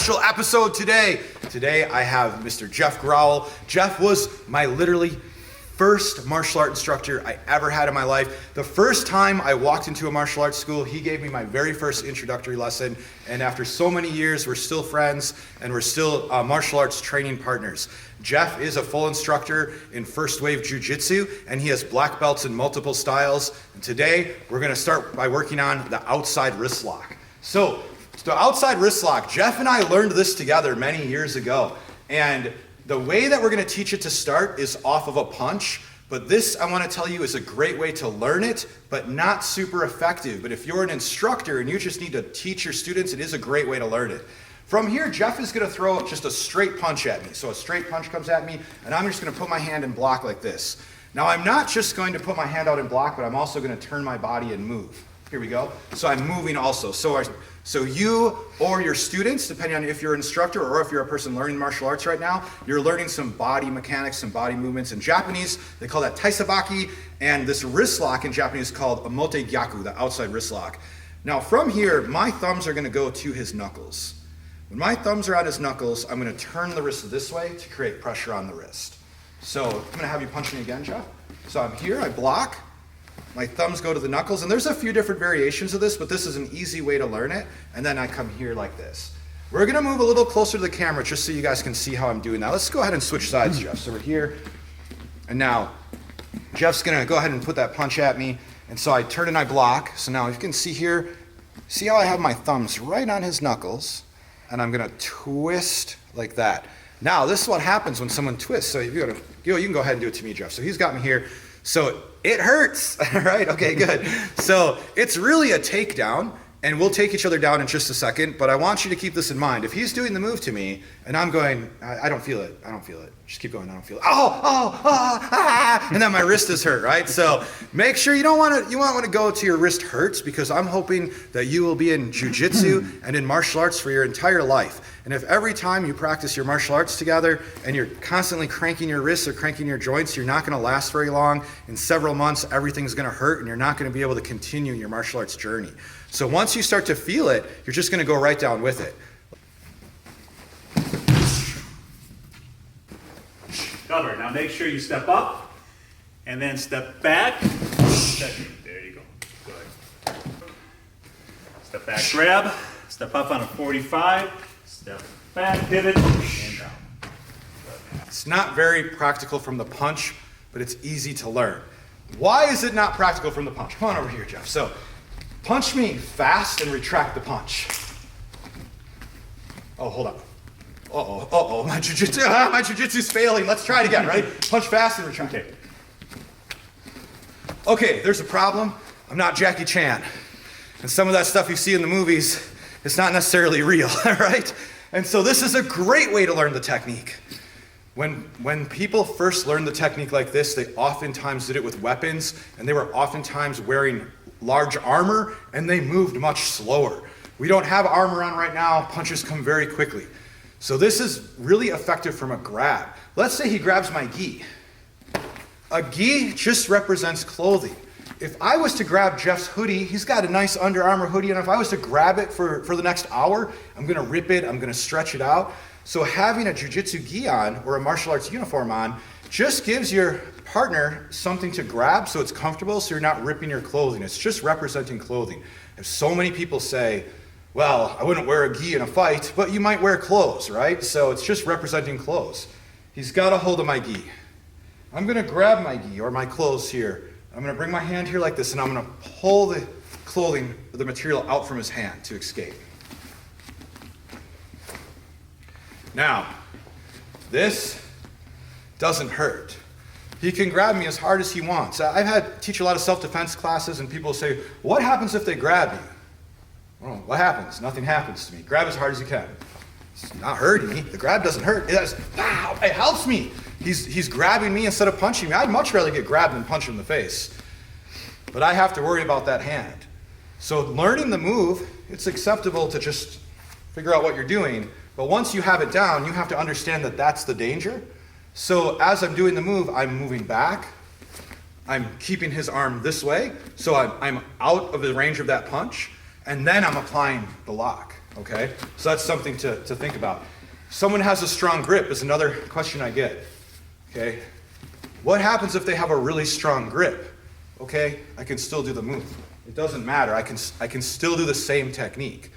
special episode today. Today I have Mr. Jeff Growell. Jeff was my literally first martial art instructor I ever had in my life. The first time I walked into a martial arts school, he gave me my very first introductory lesson. And after so many years, we're still friends and we're still martial arts training partners. Jeff is a full instructor in first wave jiu-jitsu, and he has black belts in multiple styles. And today we're gonna start by working on the outside wrist lock. So the outside wrist lock, Jeff and I learned this together many years ago. And the way that we're gonna teach it to start is off of a punch, but this, I wanna tell you, is a great way to learn it, but not super effective. But if you're an instructor and you just need to teach your students, it is a great way to learn it. From here, Jeff is gonna throw just a straight punch at me. So a straight punch comes at me, and I'm just gonna put my hand and block like this. Now I'm not just going to put my hand out and block, but I'm also gonna turn my body and move. Here we go. So I'm moving also. So you or your students, depending on if you're an instructor or if you're a person learning martial arts right now, you're learning some body mechanics, some body movements. In Japanese, they call that taisabaki, and this wrist lock in Japanese is called omote gyaku, the outside wrist lock. Now from here, my thumbs are gonna go to his knuckles. When my thumbs are on his knuckles, I'm gonna turn the wrist this way to create pressure on the wrist. So I'm gonna have you punch me again, Jeff. So I'm here, I block. My thumbs go to the knuckles, and there's a few different variations of this, but this is an easy way to learn it. And then I come here like this. We're gonna move a little closer to the camera just so you guys can see how I'm doing that. Let's go ahead and switch sides, Jeff. So we're here, and now Jeff's gonna go ahead and put that punch at me, and so I turn and I block. So now you can see here, see how I have my thumbs right on his knuckles, and I'm gonna twist like that. Now this is what happens when someone twists. So if you can go ahead and do it to me, Jeff. So he's got me here. So it hurts, all right? Okay, good. So it's really a takedown, and we'll take each other down in just a second, but I want you to keep this in mind. If he's doing the move to me, and I'm going, I don't feel it, just keep going, I don't feel it. And then my wrist is hurt, right? So make sure you don't want to go to your wrist hurts, because I'm hoping that you will be in jiu-jitsu and in martial arts for your entire life. And if every time you practice your martial arts together and you're constantly cranking your wrists or cranking your joints, you're not going to last very long. In several months, everything's going to hurt, and you're not going to be able to continue your martial arts journey. So once you start to feel it, you're just going to go right down with it. Cover. Now make sure you step up and then step back. There you go. Good. Step back, grab. Step up on a 45. Step back, pivot, and down. It's not very practical from the punch, but it's easy to learn. Why is it not practical from the punch? Come on over here, Jeff. So punch me fast and retract the punch. Oh, hold up. Uh-oh, my jiu-jitsu's failing. Let's try it again, right? Punch fast and retract. Okay, there's a problem. I'm not Jackie Chan. And some of that stuff you see in the movies, it's not necessarily real, right? And so this is a great way to learn the technique. When people first learned the technique like this, they oftentimes did it with weapons, and they were oftentimes wearing large armor, and they moved much slower. We don't have armor on right now. Punches come very quickly. So this is really effective from a grab. Let's say he grabs my gi. A gi just represents clothing. If I was to grab Jeff's hoodie, he's got a nice Under Armour hoodie, and if I was to grab it for the next hour, I'm gonna rip it, I'm gonna stretch it out. So having a jiu-jitsu gi on or a martial arts uniform on just gives your partner something to grab so it's comfortable, so you're not ripping your clothing. It's just representing clothing. If so many people say, well, I wouldn't wear a gi in a fight, but you might wear clothes, right? So it's just representing clothes. He's got a hold of my gi. I'm gonna grab my gi or my clothes here. I'm gonna bring my hand here like this, and I'm gonna pull the clothing, the material out from his hand to escape. Now, this doesn't hurt. He can grab me as hard as he wants. I've teach a lot of self-defense classes, and people say, what happens if they grab you? Well, what happens? Nothing happens to me. Grab as hard as you can. It's not hurting me. The grab doesn't hurt. It helps me. He's grabbing me instead of punching me. I'd much rather get grabbed than punched in the face. But I have to worry about that hand. So learning the move, it's acceptable to just figure out what you're doing. But once you have it down, you have to understand that that's the danger. So as I'm doing the move, I'm moving back. I'm keeping his arm this way. So I'm out of the range of that punch. And then I'm applying the lock. okay? So that's something to think about. Someone has a strong grip is another question I get, okay? What happens if they have a really strong grip? Okay, I can still do the move. It doesn't matter, I can still do the same technique.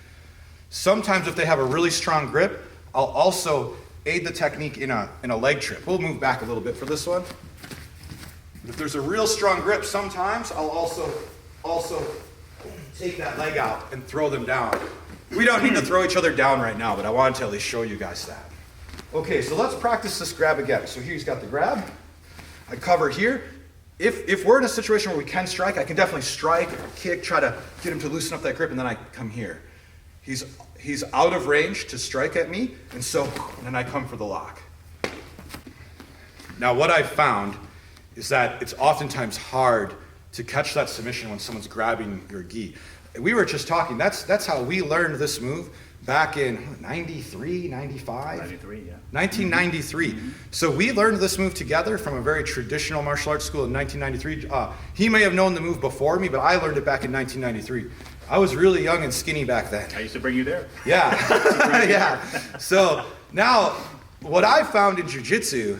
Sometimes if they have a really strong grip, I'll also aid the technique in a leg trip. We'll move back a little bit for this one. If there's a real strong grip, sometimes I'll also take that leg out and throw them down. We don't need to throw each other down right now, but I wanted to at least show you guys that. Okay, so let's practice this grab again. So here he's got the grab. I cover here. If we're in a situation where we can strike, I can definitely strike or kick, try to get him to loosen up that grip, and then I come here. He's out of range to strike at me, and then I come for the lock. Now what I've found is that it's oftentimes hard to catch that submission when someone's grabbing your gi. We were just talking, that's how we learned this move back in 93, 95? 93, yeah. 1993. Mm-hmm. So we learned this move together from a very traditional martial arts school in 1993. He may have known the move before me, but I learned it back in 1993. I was really young and skinny back then. I used to bring you there. Yeah, yeah. So now, what I found in jiu-jitsu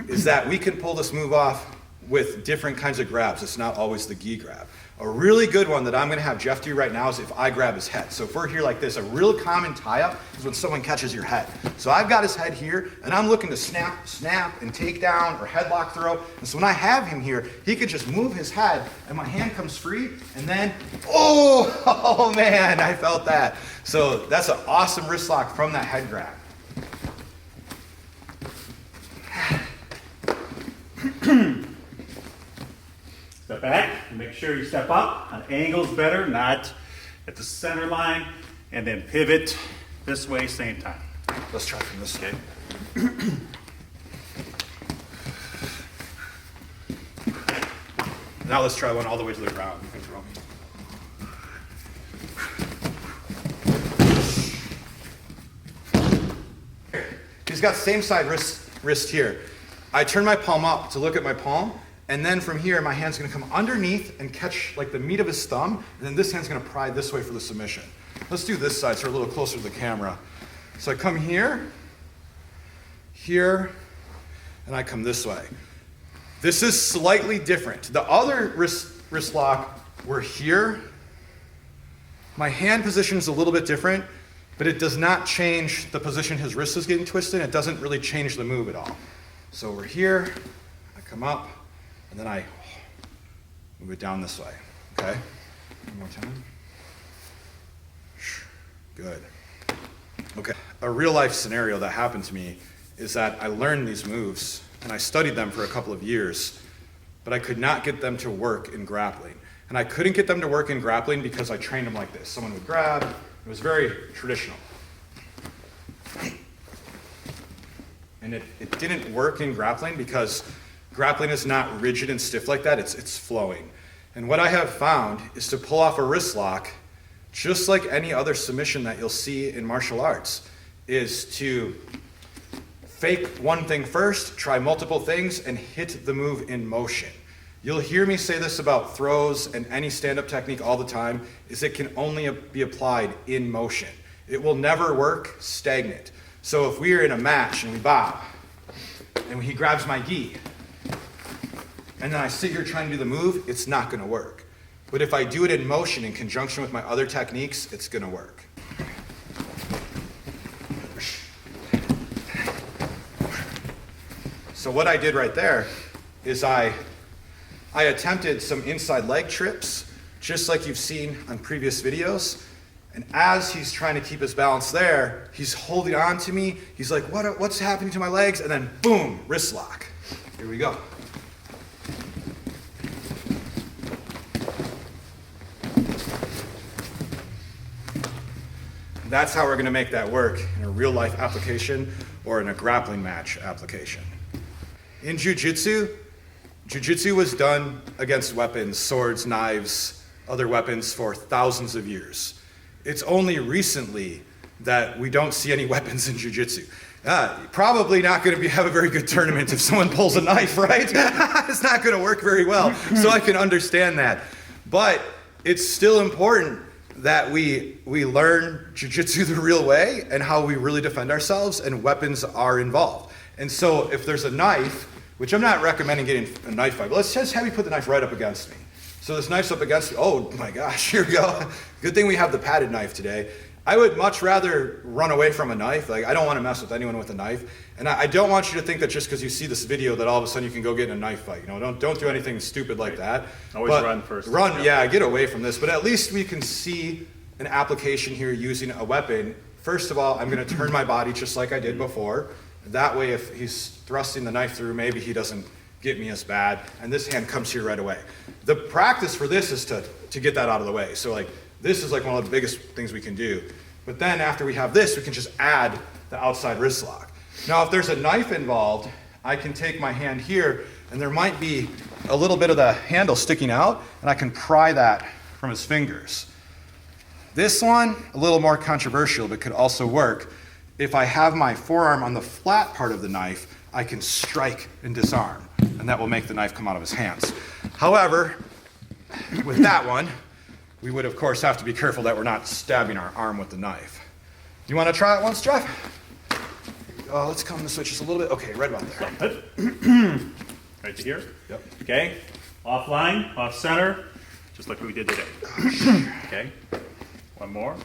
is that we can pull this move off with different kinds of grabs. It's not always the gi grab. A really good one that I'm gonna have Jeff do right now is if I grab his head. So if we're here like this, a real common tie-up is when someone catches your head. So I've got his head here, and I'm looking to snap, and take down, or headlock throw. And so when I have him here, he could just move his head, and my hand comes free, and then, oh man, I felt that. So that's an awesome wrist lock from that head grab. Step back and make sure you step up on angles better, not at the center line, and then pivot this way same time. Let's try from this way. Now let's try one all the way to the ground. You can throw me. He's got same side wrist here. I turn my palm up to look at my palm, and then from here, my hand's gonna come underneath and catch like the meat of his thumb, and then this hand's gonna pry this way for the submission. Let's do this side so we're a little closer to the camera. So I come here, and I come this way. This is slightly different. The other wrist lock, we're here. My hand position is a little bit different, but it does not change the position his wrist is getting twisted. It doesn't really change the move at all. So we're here, I come up, and then I move it down this way, okay? One more time. Good. Okay, a real life scenario that happened to me is that I learned these moves and I studied them for a couple of years, but I could not get them to work in grappling. And I couldn't get them to work in grappling because I trained them like this. Someone would grab, it was very traditional. And it didn't work in grappling because grappling is not rigid and stiff like that, it's flowing. And what I have found is to pull off a wrist lock, just like any other submission that you'll see in martial arts, is to fake one thing first, try multiple things, and hit the move in motion. You'll hear me say this about throws and any stand-up technique all the time, is it can only be applied in motion. It will never work stagnant. So if we are in a match and we bow, and he grabs my gi, and then I sit here trying to do the move, it's not gonna work. But if I do it in motion in conjunction with my other techniques, it's gonna work. So what I did right there is I attempted some inside leg trips, just like you've seen on previous videos. And as he's trying to keep his balance there, he's holding on to me. He's like, what's happening to my legs? And then boom, wrist lock. Here we go. That's how we're gonna make that work in a real life application or in a grappling match application. In jiu-jitsu, jiu-jitsu was done against weapons, swords, knives, other weapons for thousands of years. It's only recently that we don't see any weapons in jiu-jitsu. Probably not gonna have a very good tournament if someone pulls a knife, right? It's not gonna work very well, so I can understand that. But it's still important that we learn jiu-jitsu the real way and how we really defend ourselves, and weapons are involved. And so if there's a knife, which I'm not recommending getting a knife fight, but let's just have you put the knife right up against me. So this knife's up against me. Oh my gosh, here we go. Good thing we have the padded knife today. I would much rather run away from a knife. Like, I don't want to mess with anyone with a knife. And I don't want you to think that just because you see this video that all of a sudden you can go get in a knife fight. You know, don't do anything stupid like that. Always run first. Run, yeah, get away from this. But at least we can see an application here using a weapon. First of all, I'm going to turn my body just like I did before. That way, if he's thrusting the knife through, maybe he doesn't get me as bad. And this hand comes here right away. The practice for this is to get that out of the way. So like, this is like one of the biggest things we can do. But then after we have this, we can just add the outside wrist lock. Now, if there's a knife involved, I can take my hand here, and there might be a little bit of the handle sticking out, and I can pry that from his fingers. This one, a little more controversial, but could also work. If I have my forearm on the flat part of the knife, I can strike and disarm, and that will make the knife come out of his hands. However, with that one, we would, of course, have to be careful that we're not stabbing our arm with the knife. You want to try it once, Jeff? Let's come this way just a little bit. Okay, right about there. Right to here? Yep. Okay. Offline, off center, just like we did today. Okay. One more.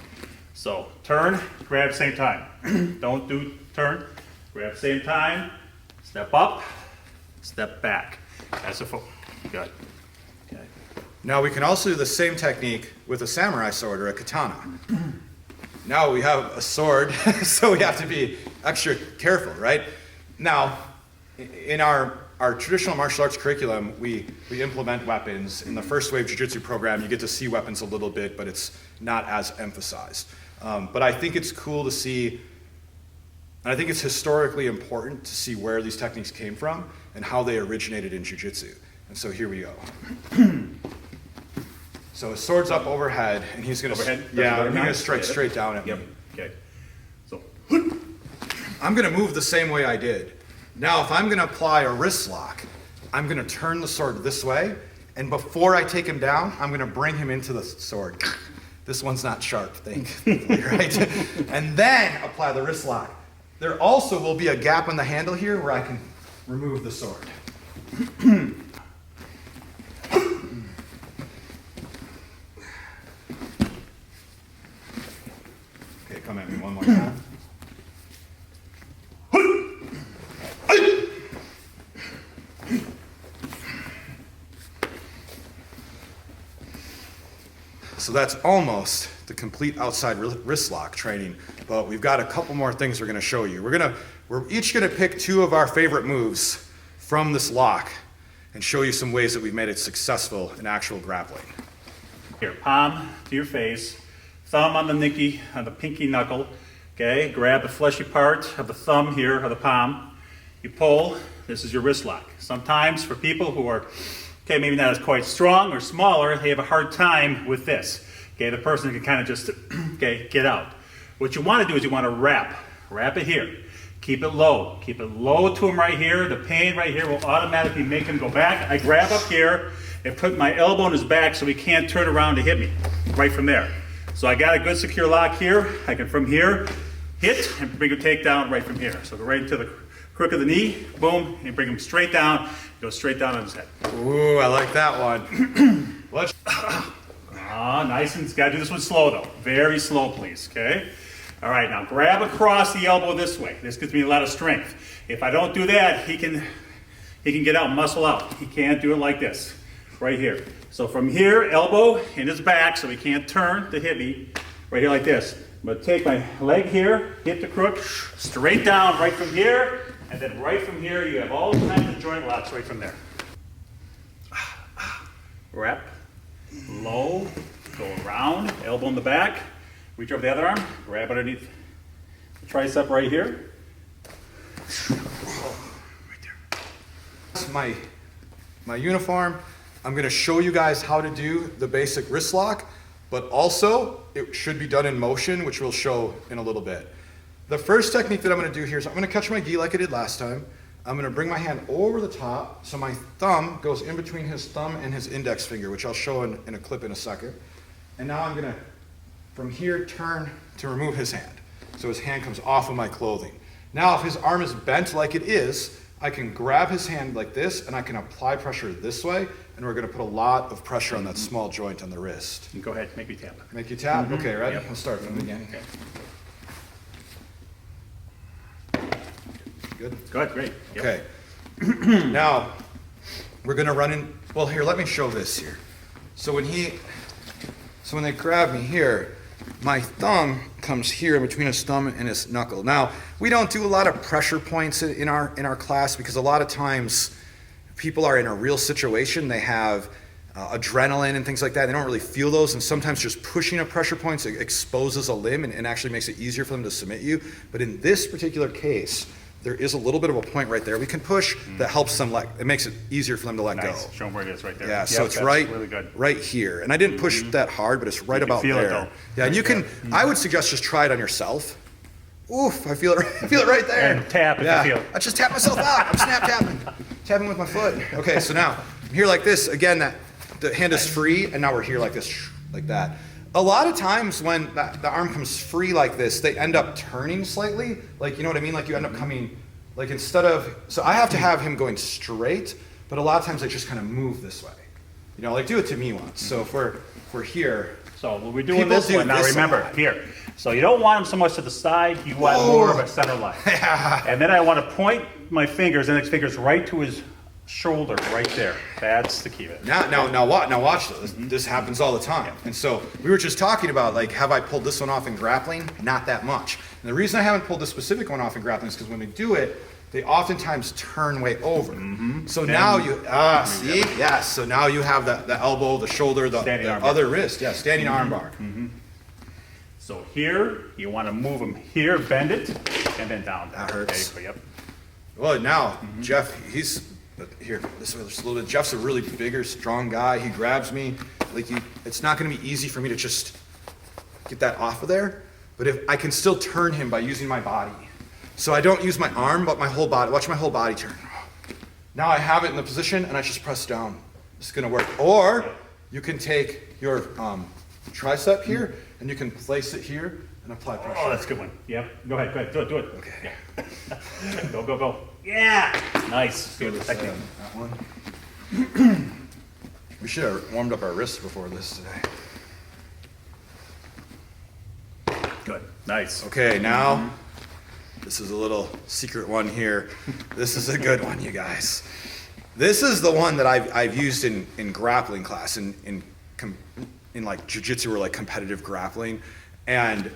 So turn, grab same time. Don't do turn. Grab same time. Step up, step back. That's a foot. Good. Okay. Now we can also do the same technique with a samurai sword or a katana. Now we have a sword, so we have to be extra careful, right? Now, in our traditional martial arts curriculum, we implement weapons. In the first wave jiu-jitsu program, you get to see weapons a little bit, but it's not as emphasized. But I think it's cool to see, and I think it's historically important to see where these techniques came from and how they originated in jiu-jitsu. And so here we go. So his sword's up overhead, and he's gonna strike straight down at me. Yep. Okay. So I'm gonna move the same way I did. Now, if I'm gonna apply a wrist lock, I'm gonna turn the sword this way, and before I take him down, I'm gonna bring him into the sword. This one's not sharp, thankfully, right? And then apply the wrist lock. There also will be a gap in the handle here where I can remove the sword. Okay, come at me one more time. So that's almost the complete outside wrist lock training, but we've got a couple more things we're gonna show you. We're each gonna pick two of our favorite moves from this lock and show you some ways that we've made it successful in actual grappling. here, palm to your face, thumb on the pinky knuckle. Okay, grab the fleshy part of the thumb here, of the palm. You pull, this is your wrist lock. Sometimes for people who are, okay, maybe not as quite strong or smaller, they have a hard time with this. Okay, the person can kind of just, okay, get out. What you want to do is you want to wrap it here. Keep it low to him right here. The pain right here will automatically make him go back. I grab up here and put my elbow in his back so he can't turn around to hit me, right from there. So I got a good secure lock here. I can from here hit and bring a takedown right from here. So go right into the crook of the knee, boom, and bring him straight down. Go straight down on his head. Ooh, I like that one. Let's. Nice, and gotta do this one slow though. Very slow, please, okay? All right, now grab across the elbow this way. This gives me a lot of strength. If I don't do that, he can get out, muscle out. He can't do it like this, right here. So from here, elbow in his back, so he can't turn to hit me, right here like this. I'm gonna take my leg here, hit the crook, straight down right from here, and then right from here, you have all kinds of joint locks right from there. Wrap, low, go around, elbow in the back, reach over the other arm, grab underneath the tricep right here. Right there. My uniform. I'm going to show you guys how to do the basic wrist lock, but also it should be done in motion, which we'll show in a little bit. The first technique that I'm going to do here is I'm going to catch my gi like I did last time. I'm going to bring my hand over the top, so my thumb goes in between his thumb and his index finger, which I'll show in a clip in a second. And now I'm going to from here, turn to remove his hand. So his hand comes off of my clothing. Now, if his arm is bent like it is, I can grab his hand like this, and I can apply pressure this way, and we're gonna put a lot of pressure on that small joint on the wrist. Go ahead, make me tap. Make you tap? Okay, ready? Yep. We'll start from the beginning. Good? Go ahead, great. Yep. Okay. Now, we're gonna run in, well here, let me show this here. So when they grab me here, my thumb comes here in between his thumb and his knuckle. Now, we don't do a lot of pressure points in our class because a lot of times people are in a real situation. They have adrenaline and things like that. They don't really feel those, and sometimes just pushing a pressure point exposes a limb and actually makes it easier for them to submit you. But in this particular case, there is a little bit of a point right there we can push that helps them it makes it easier for them to let go. Nice. Show them where it is right there. Yeah, Yep, so it's that's right, really good. right here. And I didn't push that hard, but it's right You can about feel it, there. though. Yeah, and you can, I would suggest just try it on yourself. Oof, I feel it, I feel it right there. And tap if you feel it. I just tap myself out. I'm snap tapping with my foot. Okay, so now I'm here like this. Again, the hand is free, and now we're here like this, like that. A lot of times when the arm comes free like this, they end up turning slightly. Like, you know what I mean? Like you end up coming, like instead of, so I have to have him going straight, but a lot of times I just kind of move this way. You know, like do it to me once. So if we're here. So when we're doing People this do one, now this a remember, lot. here. So you don't want them so much to the side, you want more of a center line. And then I want to point my fingers, index fingers, right to his shoulder, right there. That's the key of it. Now watch this. This happens all the time. And so we were just talking about, like, have I pulled this one off in grappling? Not that much. And the reason I haven't pulled this specific one off in grappling is because when we do it, they oftentimes turn way over. So now you, see? Yes, so now you have the elbow, the shoulder, the other wrist. Yeah, standing arm bar. So here, you want to move them here, bend it, and then down. That hurts. Okay, yep. Well, now, Jeff, here, this way, just a little bit. Jeff's a really bigger, strong guy. He grabs me. Like, it's not going to be easy for me to just get that off of there. But if I can still turn him by using my body. So I don't use my arm, but my whole body. Watch my whole body turn. Now I have it in the position, and I just press down. It's going to work. Or you can take your tricep here, and you can place it here and apply pressure. Oh, that's a good one. Yep. Go ahead. Do it. Okay. Yeah. Go. Yeah. Nice. Good technique. That one. We should have warmed up our wrists before this today. Good. Nice. Okay, now this is a little secret one here. This is a good one, you guys. This is the one that I've used in grappling class, in like jiu-jitsu or like competitive grappling, and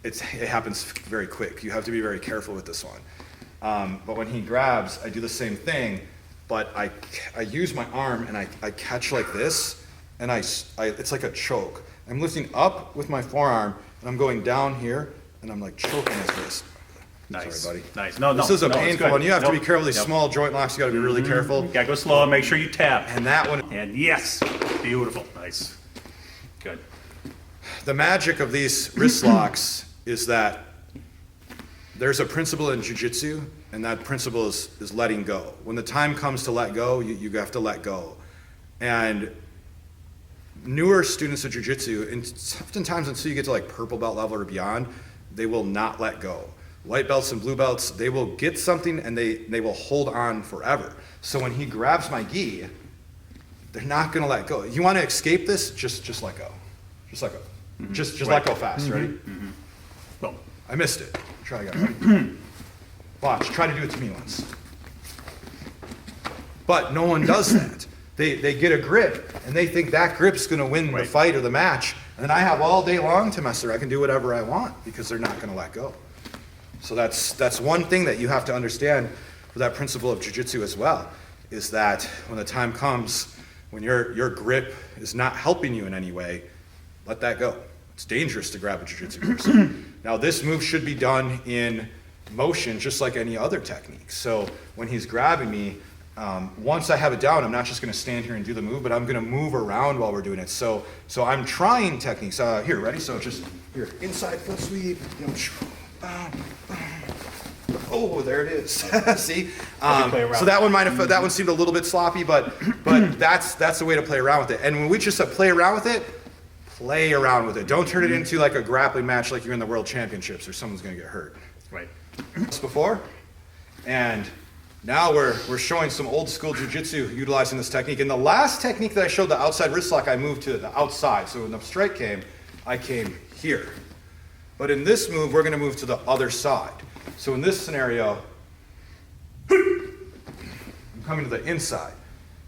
it happens very quick. You have to be very careful with this one. But when he grabs, I do the same thing, but I use my arm and I catch like this, and it's like a choke. I'm lifting up with my forearm, and I'm going down here, and I'm like choking his wrist. Nice. Sorry, buddy. Nice. No, This is a it's painful good. one. You have to be Nope. careful. These small joint locks, you got to be really careful. You gotta go slow and make sure you tap. And that one, And yes, beautiful. Nice. Good. the magic of these wrist locks is that there's a principle in jiu-jitsu, and that principle is letting go. When the time comes to let go, you have to let go. And newer students of jiu-jitsu, and oftentimes until you get to like purple belt level or beyond, they will not let go. White belts and blue belts, they will get something and they will hold on forever. So when he grabs my gi, they're not gonna let go. You wanna escape this, just let go. Just let go. Just let go fast, ready? Boom. I missed it. Try again. Watch, try to do it to me once. But no one does that. They get a grip, and they think that grip's gonna win the fight or the match, and then I have all day long to mess around. I can do whatever I want because they're not gonna let go. So that's one thing that you have to understand for that principle of jiu-jitsu as well, is that when the time comes, when your grip is not helping you in any way, let that go. It's dangerous to grab a jiu-jitsu person. Now this move should be done in motion just like any other technique. So when he's grabbing me, once I have it down, I'm not just gonna stand here and do the move, but I'm gonna move around while we're doing it. So I'm trying techniques. Here, ready? So just here, inside foot sweep. Oh, there it is. See? So that one seemed a little bit sloppy, but that's the way to play around with it. And when we just play around with it, play around with it. Don't turn it into like a grappling match like you're in the world championships or someone's gonna get hurt. Right. This before, and now we're showing some old school jiu-jitsu utilizing this technique. And the last technique that I showed, the outside wrist lock, I moved to the outside. So when the strike came, I came here. But in this move, we're gonna move to the other side. So in this scenario, I'm coming to the inside.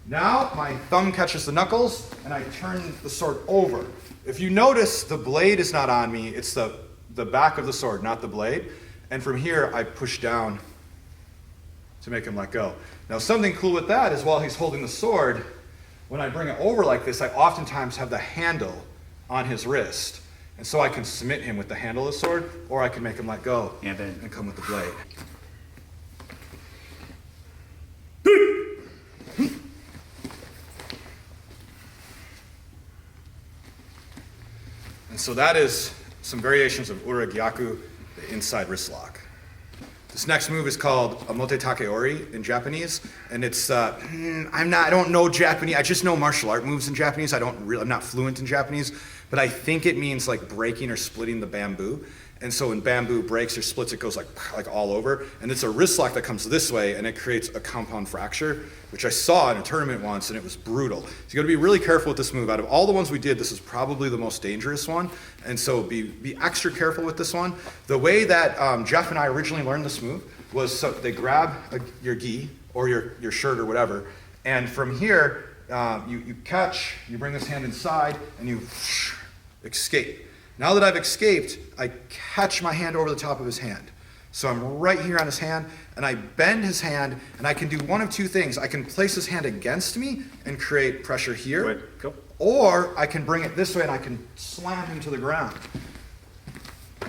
Now my thumb catches the knuckles and I turn the sword over. If you notice, the blade is not on me, it's the back of the sword, not the blade. And from here, I push down to make him let go. Now something cool with that is while he's holding the sword, when I bring it over like this, I oftentimes have the handle on his wrist. And so I can submit him with the handle of the sword, or I can make him let go and come with the blade. And so that is some variations of Uragyaku, the inside wrist lock. This next move is called Omote Takeori in Japanese, and it's I don't know Japanese. I just know martial art moves in Japanese. I'm not fluent in Japanese, but I think it means like breaking or splitting the bamboo. And so when bamboo breaks or splits, it goes like all over. And it's a wrist lock that comes this way, and it creates a compound fracture, which I saw in a tournament once, and it was brutal. So you got to be really careful with this move. Out of all the ones we did, this is probably the most dangerous one. And so be extra careful with this one. The way that Jeff and I originally learned this move was so they grab your gi or your shirt or whatever, and from here you catch, you bring this hand inside, and you escape. Now that I've escaped, I catch my hand over the top of his hand. So I'm right here on his hand, and I bend his hand, and I can do one of two things. I can place his hand against me and create pressure here, or I can bring it this way and I can slam him to the ground.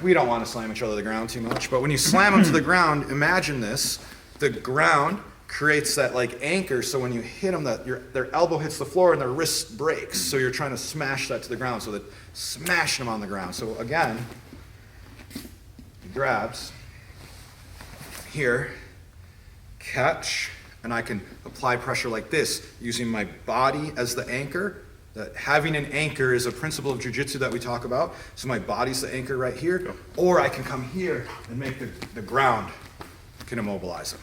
We don't want to slam each other to the ground too much, but when you slam him to the ground, imagine this. The ground creates that like anchor, so when you hit them, their elbow hits the floor and their wrist breaks. So you're trying to smash that to the ground, so that smashing them on the ground. So again, he grabs here, catch, and I can apply pressure like this using my body as the anchor. That having an anchor is a principle of jiu-jitsu that we talk about. So my body's the anchor right here, or I can come here and make the ground can immobilize him.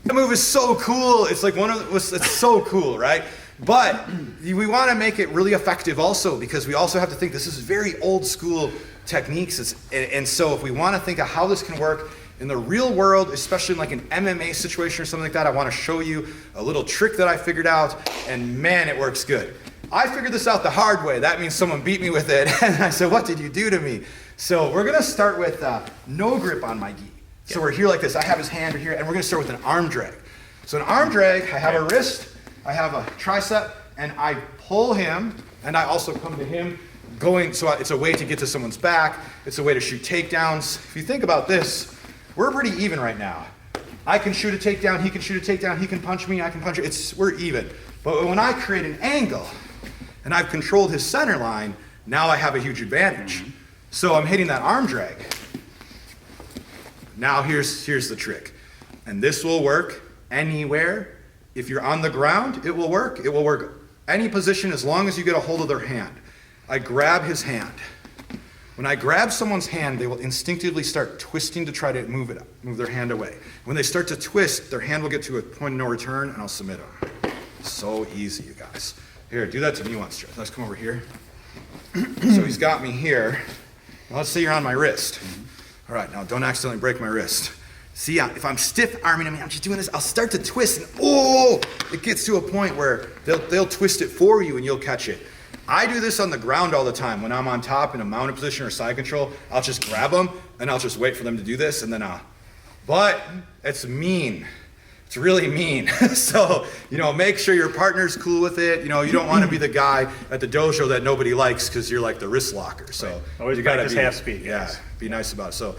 That move is so cool. It's like it's so cool, right? But we want to make it really effective also, because we also have to think this is very old school techniques. And so if we want to think of how this can work in the real world, especially in like an MMA situation or something like that, I want to show you a little trick that I figured out, and man, it works good. I figured this out the hard way. That means someone beat me with it. And I said, what did you do to me? So we're going to start with no grip on my gi. So we're here like this. I have his hand here, and we're going to start with an arm drag. So an arm drag, I have a wrist, I have a tricep, and I pull him, and I also come to him going. So it's a way to get to someone's back. It's a way to shoot takedowns. If you think about this, we're pretty even right now. I can shoot a takedown, he can shoot a takedown, he can punch me, I can punch him. We're even. But when I create an angle, and I've controlled his center line, now I have a huge advantage. So I'm hitting that arm drag. Now here's the trick. And this will work anywhere. If you're on the ground, it will work. It will work any position as long as you get a hold of their hand. I grab his hand. When I grab someone's hand, they will instinctively start twisting to try to move their hand away. When they start to twist, their hand will get to a point of no return, and I'll submit them. So easy, you guys. Here, do that to me once, Jeff. Let's come over here. So he's got me here. Now let's say you're on my wrist. All right, now don't accidentally break my wrist. See, if I'm stiff arming him, I'm just doing this, I'll start to twist, and it gets to a point where they'll twist it for you and you'll catch it. I do this on the ground all the time. When I'm on top in a mounted position or side control, I'll just grab them and I'll just wait for them to do this, and then but it's mean. It's really mean. So, make sure your partner's cool with it. You don't want to be the guy at the dojo that nobody likes because you're like the wrist locker. So always you gotta practice half speed. Yeah, be nice about it. So.